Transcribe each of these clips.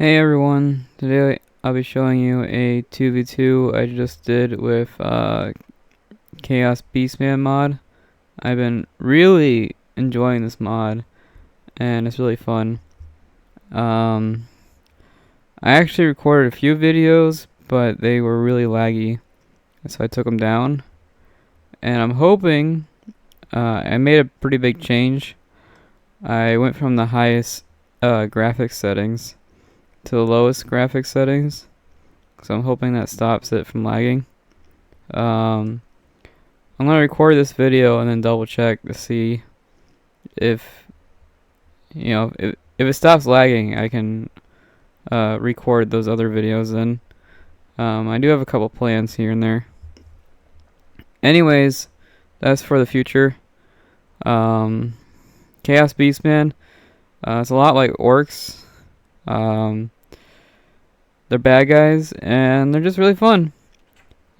Hey everyone, today I'll be showing you a 2v2 I just did with Chaos Beastman mod. I've been really enjoying this mod and it's really fun. I actually recorded a few videos, but they were really laggy, so I took them down. And I'm hoping, I made a pretty big change. I went from the highest graphics settings to the lowest graphics settings, so I'm hoping that stops it from lagging. I'm gonna record this video and then double check to see if if it stops lagging. I can record those other videos then. I do have a couple plans here and there. Anyways, that's for the future. Chaos Beastman, it's a lot like orcs. They're bad guys and they're just really fun.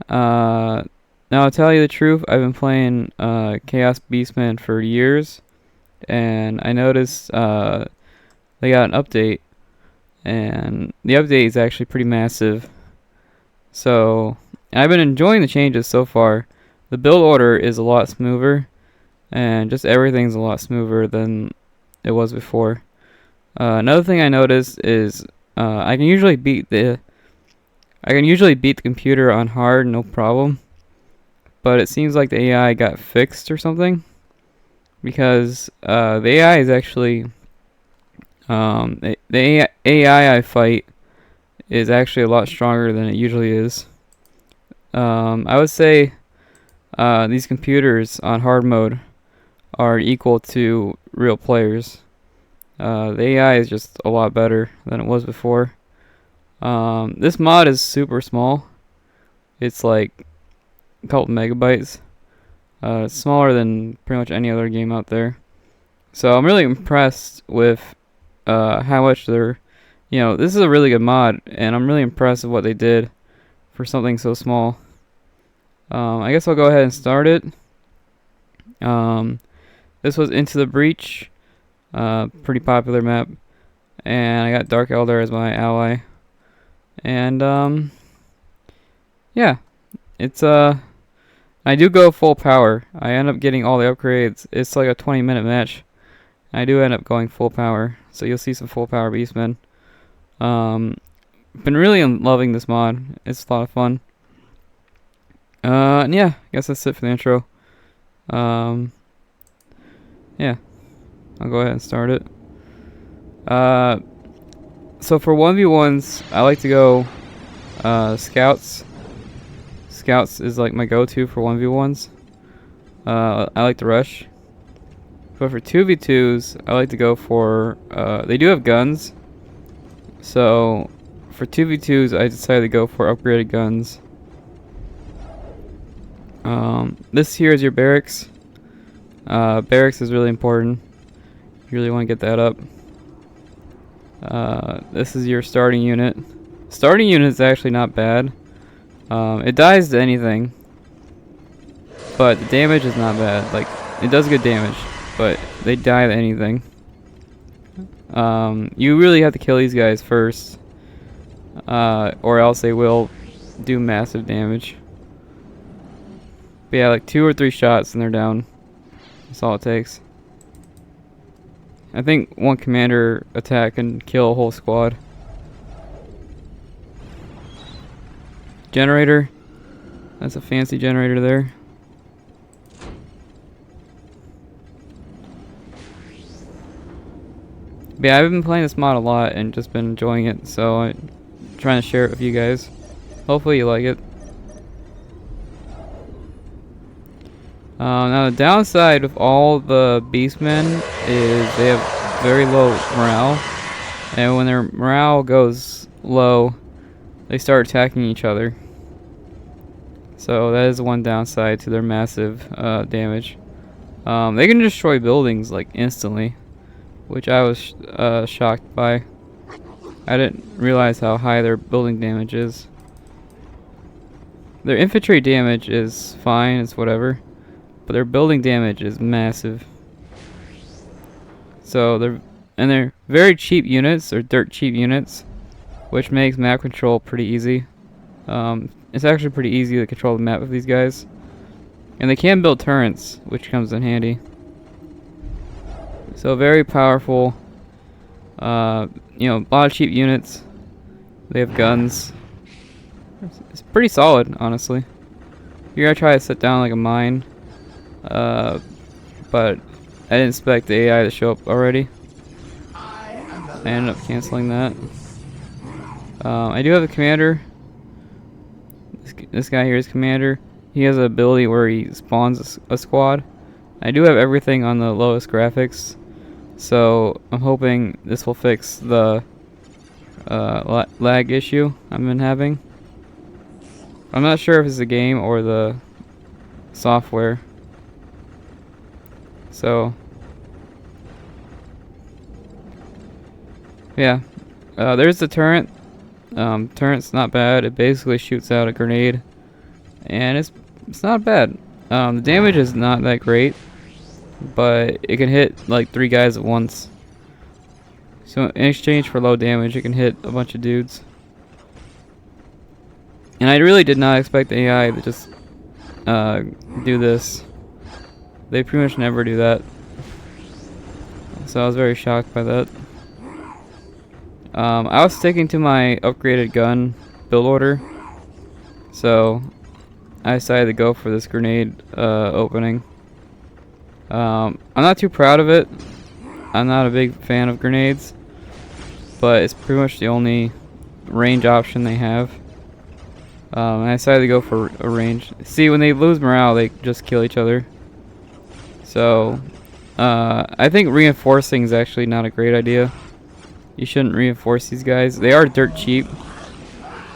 Now I'll tell you the truth, I've been playing Chaos Beastman for years, and I noticed they got an update, and the update is actually pretty massive. So I've been enjoying the changes so far. The build order is a lot smoother, and just everything's a lot smoother than it was before. Another thing I noticed is I can usually beat the computer on hard, no problem. But it seems like the AI got fixed or something, because the AI is actually the AI I fight is actually a lot stronger than it usually is. I would say these computers on hard mode are equal to real players. The AI is just a lot better than it was before. This mod is super small. It's like a couple megabytes. It's smaller than pretty much any other game out there. So I'm really impressed with how much they're... this is a really good mod, and I'm really impressed with what they did for something so small. I guess I'll go ahead and start it. This was Into the Breach. Pretty popular map. And I got Dark Elder as my ally. And yeah, it's I do go full power. I end up getting all the upgrades. It's like a 20-minute match. I do end up going full power, so you'll see some full power beastmen. Been really loving this mod. It's a lot of fun. And yeah, I guess that's it for the intro. Yeah, I'll go ahead and start it. So for 1v1s, I like to go scouts. Scouts is like my go-to for 1v1s. I like to rush. But for 2v2s, I like to go for... they do have guns. So for 2v2s, I decided to go for upgraded guns. This here is your barracks. Barracks is really important. You really want to get that up. This is your starting unit. Starting unit is actually not bad. It dies to anything, but the damage is not bad. Like, it does good damage, but they die to anything. You really have to kill these guys first, or else they will do massive damage. But yeah, like 2 or 3 shots and they're down. That's all it takes. I think one commander attack can kill a whole squad. Generator. That's a fancy generator there. But yeah, I've been playing this mod a lot and just been enjoying it, so I'm trying to share it with you guys. Hopefully you like it. Now the downside with all the beastmen is they have very low morale, and when their morale goes low, they start attacking each other. So that is one downside to their massive damage. They can destroy buildings like instantly, which I was shocked by. I didn't realize how high their building damage is. Their infantry damage is fine, it's whatever. But their building damage is massive. So they're very cheap units, or dirt cheap units. which makes map control pretty easy. It's actually pretty easy to control the map with these guys. And they can build turrets, which comes in handy. So very powerful. You know, a lot of cheap units. They have guns. It's pretty solid, honestly. You're gonna try to set down like a mine. But I didn't expect the AI to show up already. I ended up canceling that. I do have a commander. This guy here is commander. He has an ability where he spawns a squad. I do have everything on the lowest graphics, so I'm hoping this will fix the lag issue I've been having. I'm not sure if it's the game or the software. So yeah, there's the turret. Turret's not bad. It basically shoots out a grenade, and it's not bad. The damage is not that great, but it can hit like 3 guys at once. So in exchange for low damage, it can hit a bunch of dudes. And I really did not expect the AI to just do this. They pretty much never do that. So I was very shocked by that. I was sticking to my upgraded gun build order, so I decided to go for this grenade opening. I'm not too proud of it. I'm not a big fan of grenades, but it's pretty much the only range option they have. I decided to go for a range. See, when they lose morale, they just kill each other. So I think reinforcing is actually not a great idea. You shouldn't reinforce these guys. They are dirt cheap.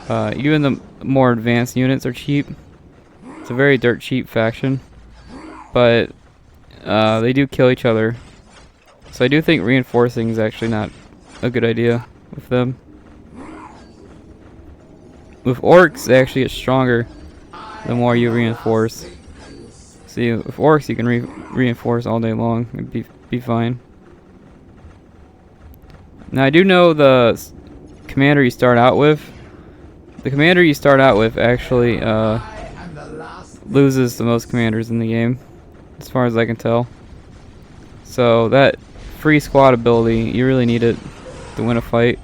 Even the more advanced units are cheap. It's a very dirt cheap faction. But they do kill each other. So I do think reinforcing is actually not a good idea with them. With orcs, they actually get stronger the more you reinforce. See, with orcs you can reinforce all day long and be fine. Now I do know the commander you start out with. The commander you start out with actually loses the most commanders in the game, as far as I can tell. So that free squad ability, you really need it to win a fight.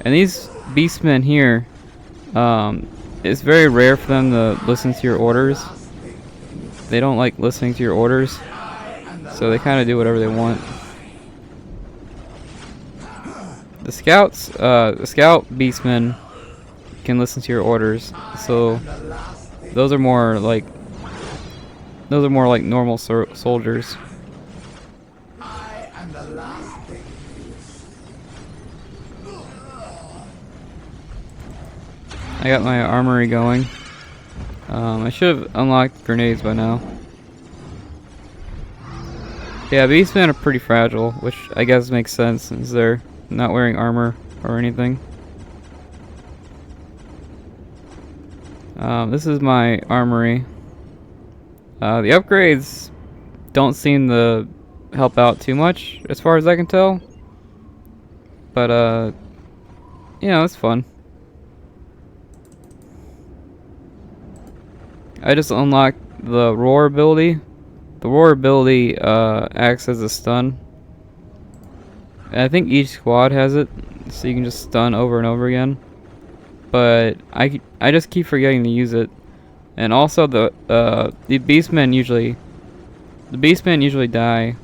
And these beastmen here, it's very rare for them to listen to your orders. They don't like listening to your orders, so they kind of do whatever they want. The scouts, the scout beastmen can listen to your orders, so those are more like normal soldiers. I got my armory going. I should have unlocked grenades by now. Yeah, beastmen are pretty fragile, which I guess makes sense since they're not wearing armor or anything. This is my armory. The upgrades don't seem to help out too much as far as I can tell. But you know, it's fun. I just unlocked the roar ability. The roar ability acts as a stun. And I think each squad has it, so you can just stun over and over again. But I just keep forgetting to use it. And also the beastmen usually die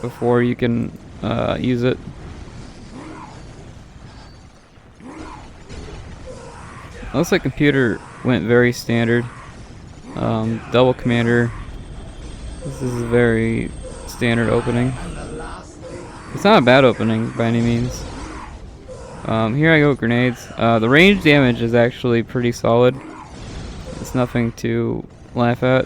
before you can use it. Looks like computer went very standard. Double commander. This is a very standard opening. It's not a bad opening by any means. Here I go with grenades. The range damage is actually pretty solid. It's nothing to laugh at.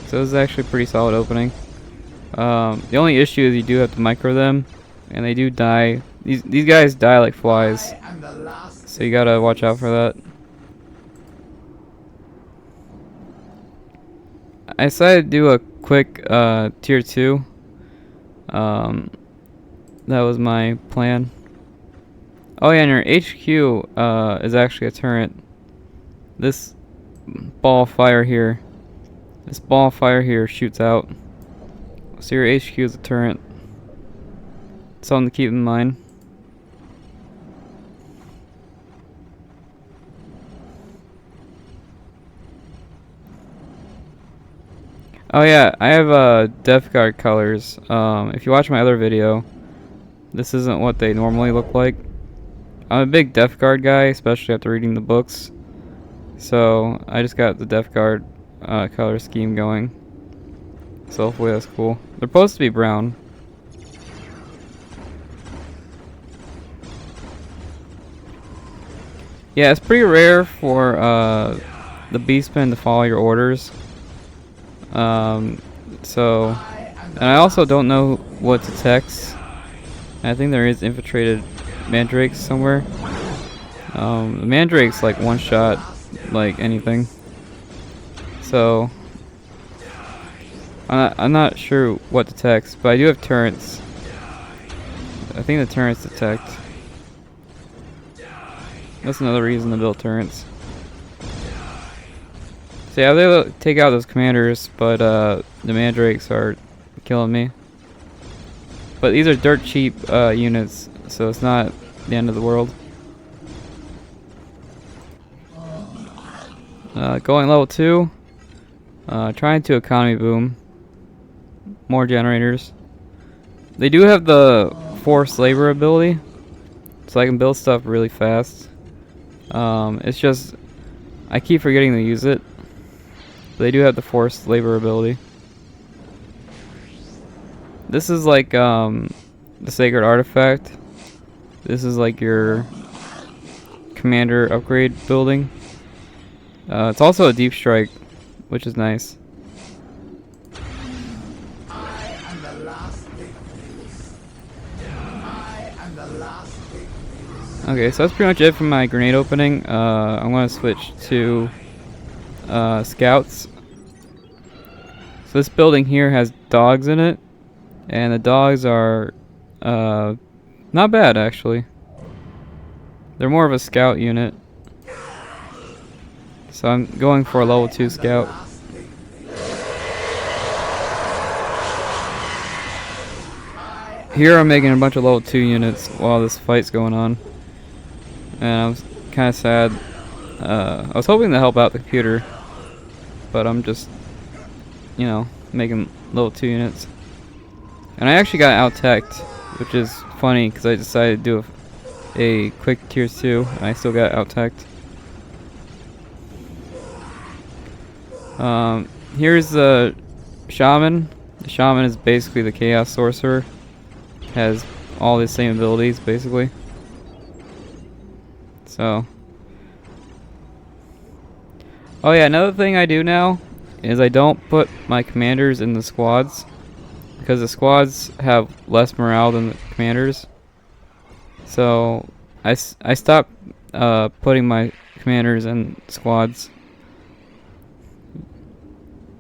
So this is actually a pretty solid opening. The only issue is you do have to micro them, and they do die. These guys die like flies, so you gotta watch out for that. I decided to do a quick tier 2. That was my plan. Oh yeah, and your HQ is actually a turret. This ball of fire here. This ball of fire here shoots out. So your HQ is a turret. Something to keep in mind. Oh yeah, I have Death Guard colors. If you watch my other video, this isn't what they normally look like. I'm a big Death Guard guy, especially after reading the books. So I just got the Death Guard color scheme going. So hopefully that's cool. They're supposed to be brown. Yeah, it's pretty rare for the Beastman to follow your orders. And I also don't know what to text. I think there is infiltrated mandrakes somewhere. The mandrake's like one shot, like anything. So I'm not sure what to text, but I do have turrets. I think the turrets detect. That's another reason to build turrets. So yeah, they'll take out those commanders, but the mandrakes are killing me. But these are dirt cheap units, so it's not the end of the world. Going level 2. Trying to economy boom. More generators. They do have the forced labor ability, so I can build stuff really fast. It's just I keep forgetting to use it. They do have the forced labor ability. This is like the sacred artifact. This is like your commander upgrade building. It's also a deep strike, which is nice. Okay, so that's pretty much it for my grenade opening. I'm going to switch to scouts. So this building here has dogs in it, and the dogs are not bad actually. They're more of a scout unit. So I'm going for a level 2 scout. Here I'm making a bunch of level 2 units while this fight's going on. And I was kind of sad. I was hoping to help out the computer, but I'm just, you know, making level 2 units. And I actually got out-teched, which is funny because I decided to do a quick tier 2, and I still got out-teched. Here's the shaman. The shaman is basically the chaos sorcerer. Has all the same abilities, basically. So, oh yeah, another thing I do now is I don't put my commanders in the squads, because the squads have less morale than the commanders. So I stopped putting my commanders in squads.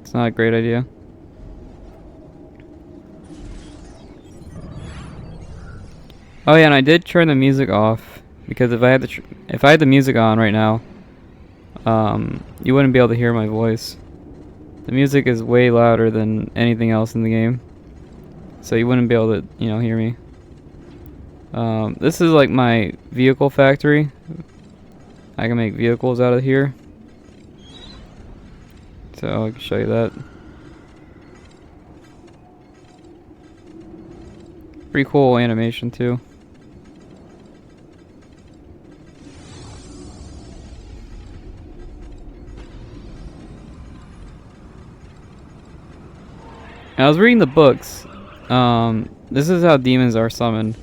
It's not a great idea. Oh yeah, and I did turn the music off, because if I had the music on right now, you wouldn't be able to hear my voice. The music is way louder than anything else in the game, so you wouldn't be able to, you know, hear me. This is like my vehicle factory. I can make vehicles out of here, so I can show you that. Pretty cool animation too. I was reading the books. This is how demons are summoned.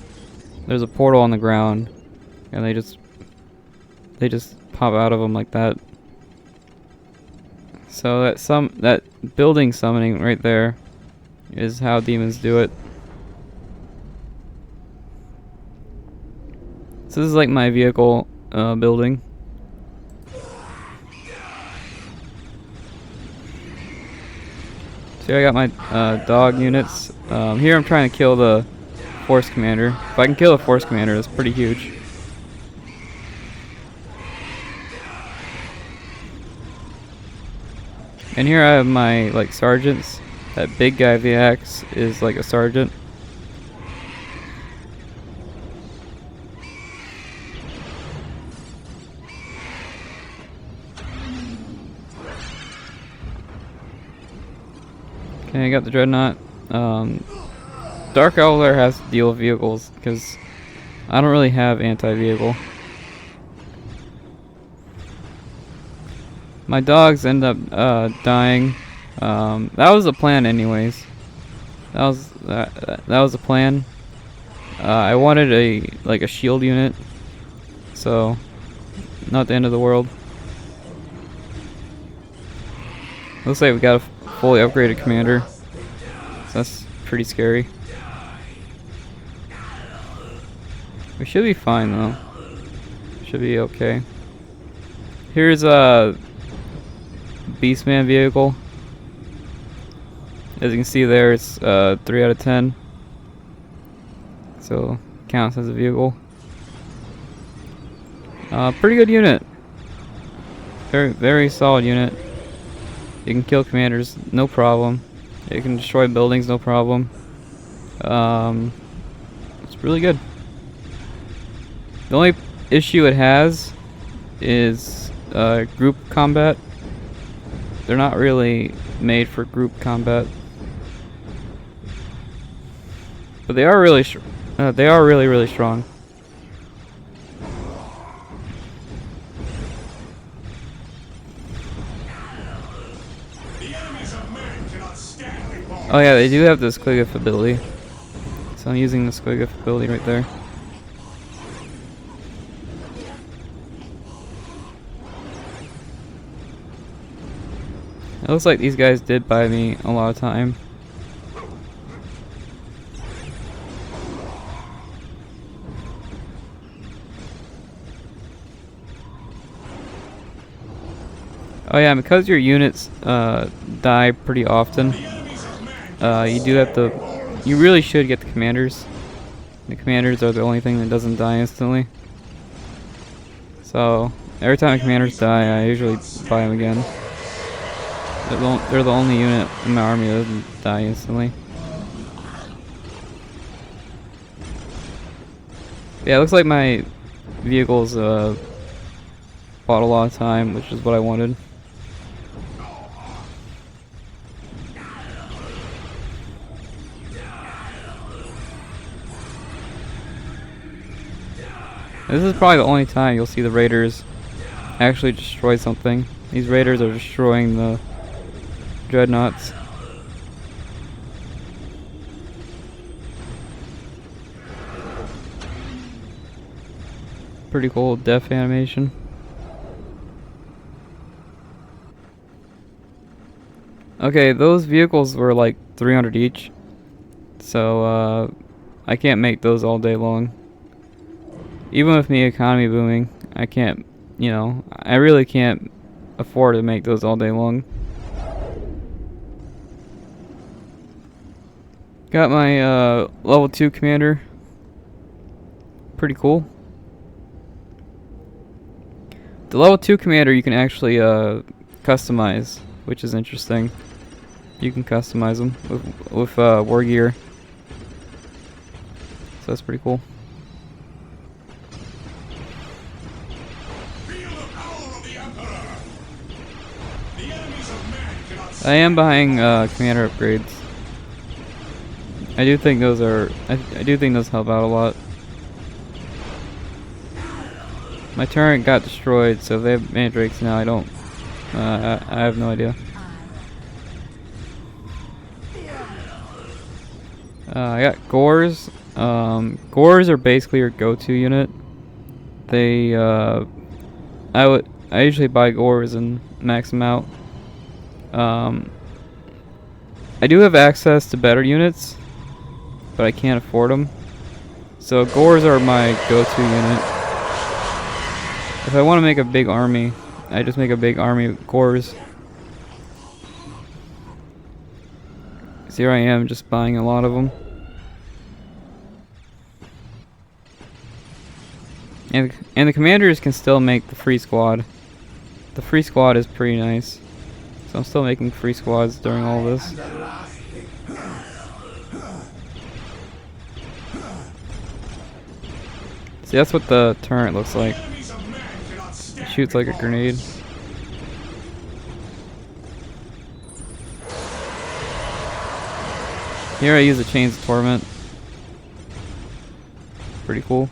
There's a portal on the ground, and they just pop out of them like that. So that building summoning right there is how demons do it. So this is like my vehicle building. So I got my dog units. Here I'm trying to kill the force commander. If I can kill the force commander, that's pretty huge. And here I have my like sergeants. That big guy VX is like a sergeant. Okay, I got the dreadnought. Dark Owler has to deal with vehicles because I don't really have anti-vehicle. My dogs end up dying. That was the plan, anyways. That was the plan. I wanted a shield unit, so not the end of the world. Looks like we got a fully upgraded commander. So that's pretty scary. We should be fine though. Should be okay. Here's a Beastman vehicle. As you can see there, it's 3 out of 10. So counts as a vehicle. Pretty good unit. Very solid unit. You can kill commanders, no problem. You can destroy buildings, no problem. It's really good. The only issue it has is group combat. They're not really made for group combat, but they are really really strong. Oh yeah, they do have the Squigif ability. So I'm using the Squigif ability right there. It looks like these guys did buy me a lot of time. Oh yeah, because your units die pretty often, you really should get the commanders. The commanders are the only thing that doesn't die instantly. So every time the commanders die, I usually buy them again. They're the only unit in my army that doesn't die instantly. Yeah, it looks like my vehicles bought a lot of time, which is what I wanted. This is probably the only time you'll see the raiders actually destroy something. These raiders are destroying the dreadnoughts. Pretty cool death animation. Okay, those vehicles were like 300 each, so I can't make those all day long. Even with the economy booming, I can't, I really can't afford to make those all day long. Got my level 2 commander. Pretty cool. The level 2 commander you can actually customize, which is interesting. You can customize them with war gear. So that's pretty cool. I am buying commander upgrades. I do think those help out a lot. My turret got destroyed, so if they have mandrakes now, I don't. I have no idea. I got Gores. Gores are basically your go-to unit. They I usually buy Gores and max them out. I do have access to better units, but I can't afford them. So Gores are my go-to unit. If I want to make a big army, I just make a big army of Gores. 'Cause here I am just buying a lot of them. And the commanders can still make the free squad. The free squad is pretty nice. So I'm still making free squads during all this. See, that's what the turret looks like. It shoots like a grenade. Here I use the Chains of Torment. Pretty cool.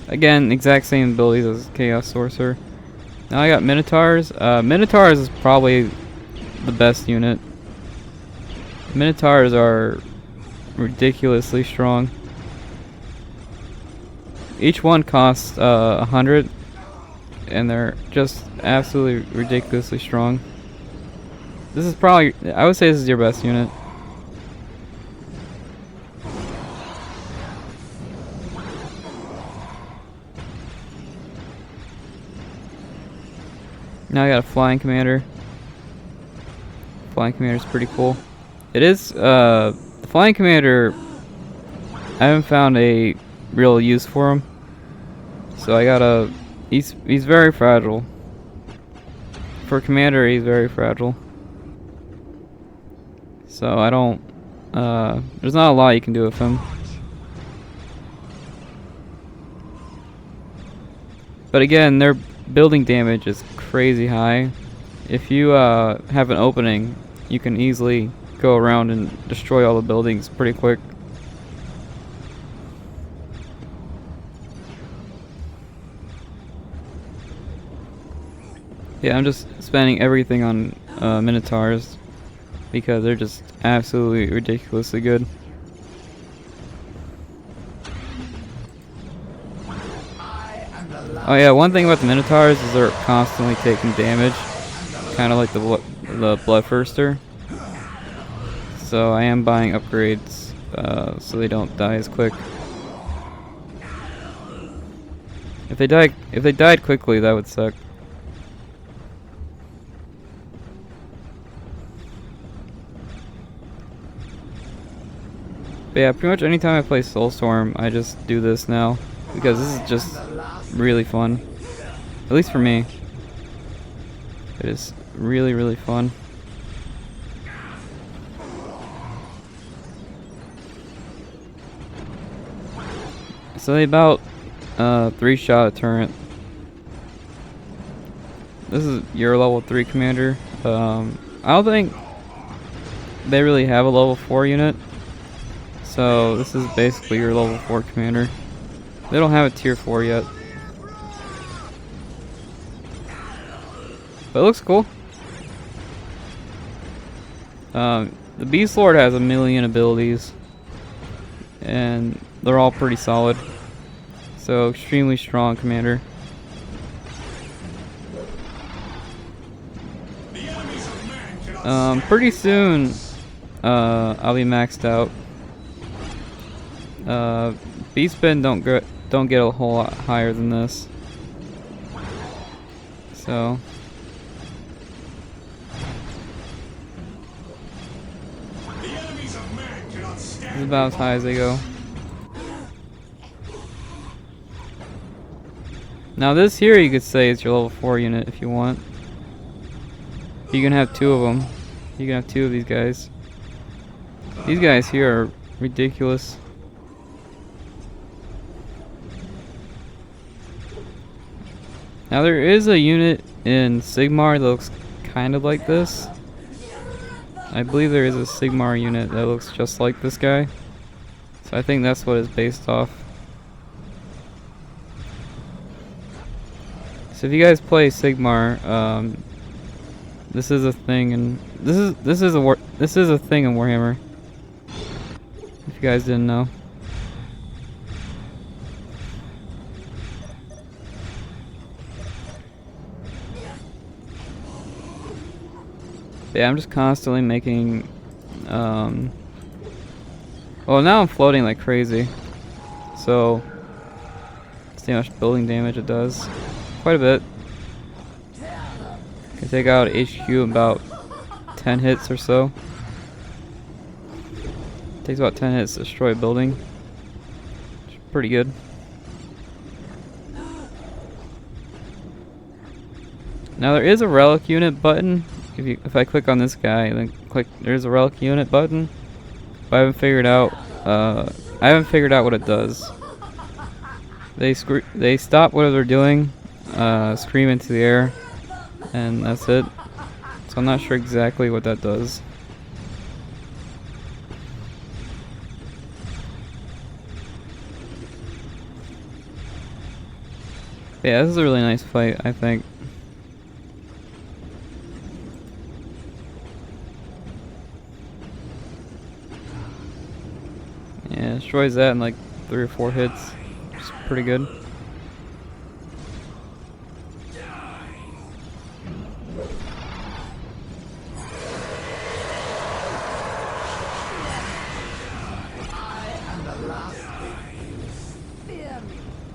Again, exact same abilities as Chaos Sorcerer. Now I got Minotaurs. Minotaurs is probably the best unit. Minotaurs are ridiculously strong. Each one costs 100, and they're just absolutely ridiculously strong. This is probably, I would say this is your best unit. Now I got a Flying Commander. Flying Commander is pretty cool. It is, the Flying Commander, I haven't found a real use for him. So I gotta, he's very fragile. For a commander, he's very fragile. So I don't, there's not a lot you can do with him. But again, their building damage is crazy high. If you have an opening, you can easily go around and destroy all the buildings pretty quick. Yeah, I'm just spending everything on Minotaurs because they're just absolutely ridiculously good. Oh yeah, one thing about the Minotaurs is they're constantly taking damage, kind of like the Bloodthirster. So I am buying upgrades so they don't die as quick. If they died quickly, that would suck. But yeah, pretty much anytime I play Soulstorm, I just do this now because this is just really fun. At least for me. It is really, really fun. So they about 3-shot a turret. This is your level 3 commander. I don't think they really have a level 4 unit. So this is basically your level 4 commander. They don't have a tier 4 yet. But it looks cool. The Beast Lord has 1,000,000 abilities. And they're all pretty solid. So extremely strong commander. Pretty soon I'll be maxed out. Beastmen don't get a whole lot higher than this. So this is about as high as they go. Now this here you could say is your level 4 unit if you want. You can have 2 of them. You can have 2 of these guys. These guys here are ridiculous. Now there is a unit in Sigmar that looks kind of like this. I believe there is a Sigmar unit that looks just like this guy. So I think that's what it's based off. So if you guys play Sigmar, this is a thing, and this is a thing in Warhammer. If you guys didn't know. Yeah, I'm just constantly making, well, now I'm floating like crazy. So, see how much building damage it does. Quite a bit. Can take out HQ about 10 hits or so. Takes about 10 hits to destroy a building. It's pretty good. Now there is a relic unit button. If I click on this guy, then click, there's a relic unit button. But I haven't figured out what it does. They stop whatever they're doing, scream into the air, and that's it. So I'm not sure exactly what that does. Yeah, this is a really nice fight, I think. Yeah, destroys that in like 3 or 4 hits. It's pretty good.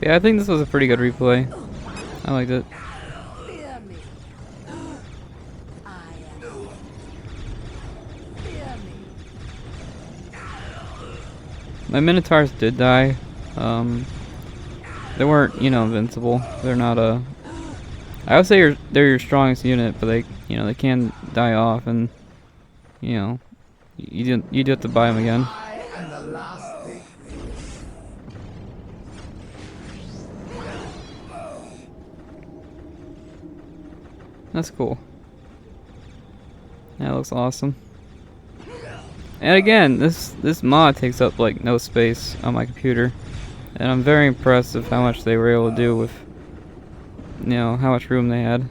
Yeah, I think this was a pretty good replay. I liked it. My Minotaurs did die. They weren't, you know, invincible. They're not a. I would say they're your strongest unit, but they, you know, they can die off, and you know, you do have to buy them again. That's cool. That looks awesome. And again, this mod takes up like no space on my computer, and I'm very impressed with how much they were able to do with, you know, how much room they had.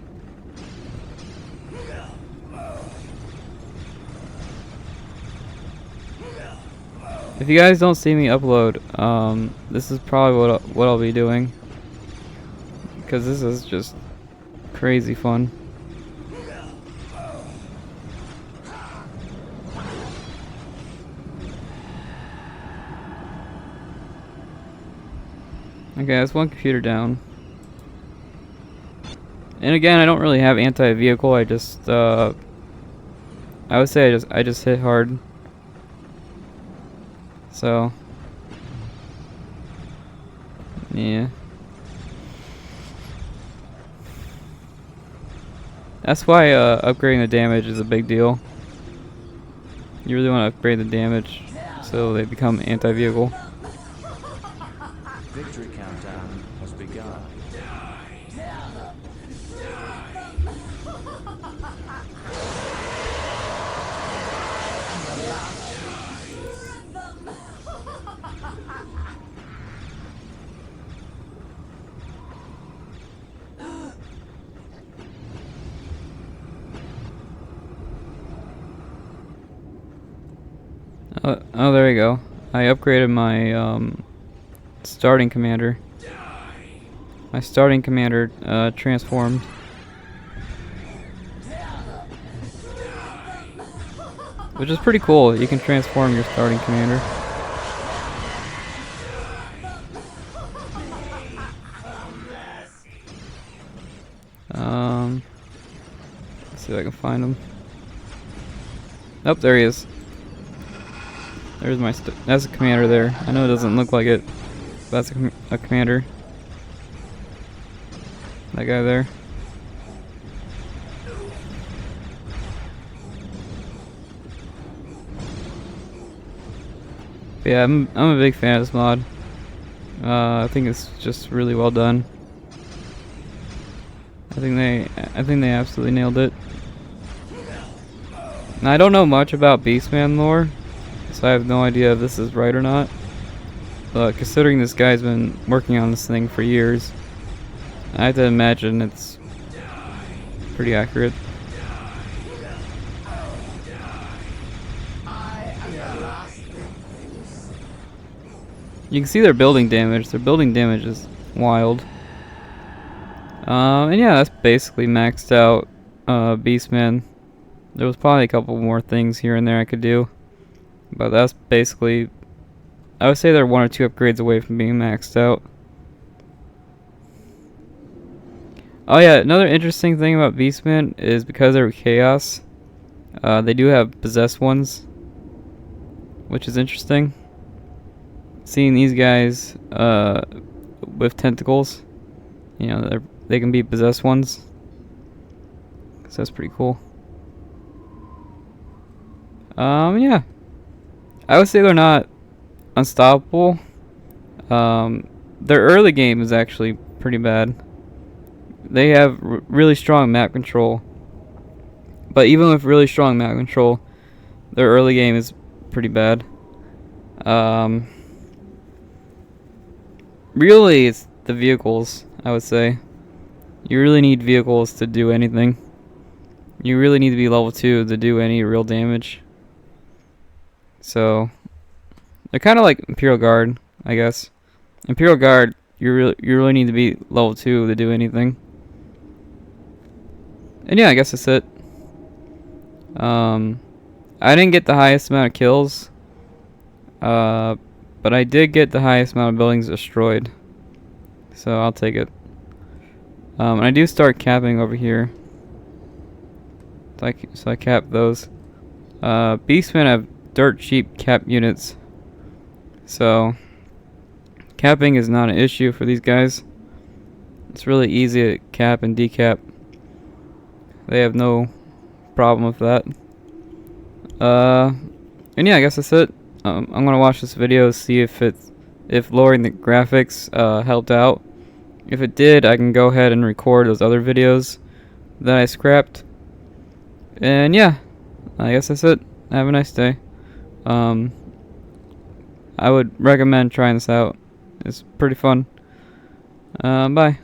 If you guys don't see me upload, this is probably what I'll be doing, because this is just crazy fun. Okay, that's one computer down. And again, I don't really have anti-vehicle. I just, I would say I just hit hard. So, yeah. That's why upgrading the damage is a big deal. You really want to upgrade the damage so they become anti-vehicle. Victory countdown has begun. Oh, there you go. I upgraded my starting commander. My starting commander transformed. Which is pretty cool. You can transform your starting commander. Let's see if I can find him. Oh, there he is. There's my that's a commander there. I know it doesn't look like it, but that's a commander. That guy there. But yeah, I'm a big fan of this mod. I think it's just really well done. I think they absolutely nailed it. Now, I don't know much about Beastman lore, so I have no idea if this is right or not. But considering this guy's been working on this thing for years, I have to imagine it's pretty accurate. You can see their building damage. Their building damage is wild. And yeah, that's basically maxed out Beastman. There was probably a couple more things here and there I could do, but that's basically, I would say they're 1 or 2 upgrades away from being maxed out. Oh yeah, another interesting thing about Beastman is because they're Chaos, They do have possessed ones, which is interesting. Seeing these guys with tentacles, you know, they can be possessed ones. So that's pretty cool. Yeah, I would say they're not unstoppable. Their early game is actually pretty bad. They have really strong map control, but even with really strong map control, their early game is pretty bad. Really, it's the vehicles, I would say. You really need vehicles to do anything. You really need to be level 2 to do any real damage. So, they're kind of like Imperial Guard, I guess. Imperial Guard, you really need to be level 2 to do anything. And yeah, I guess that's it. I didn't get the highest amount of kills, but I did get the highest amount of buildings destroyed. So I'll take it. And I do start capping over here. So I cap those. Beastmen have dirt cheap cap units. So capping is not an issue for these guys. It's really easy to cap and decap. They have no problem with that. And yeah, I guess that's it. I'm gonna watch this video, see if lowering the graphics helped out. If it did, I can go ahead and record those other videos that I scrapped. And yeah, I guess that's it. Have a nice day. I would recommend trying this out. It's pretty fun. Bye.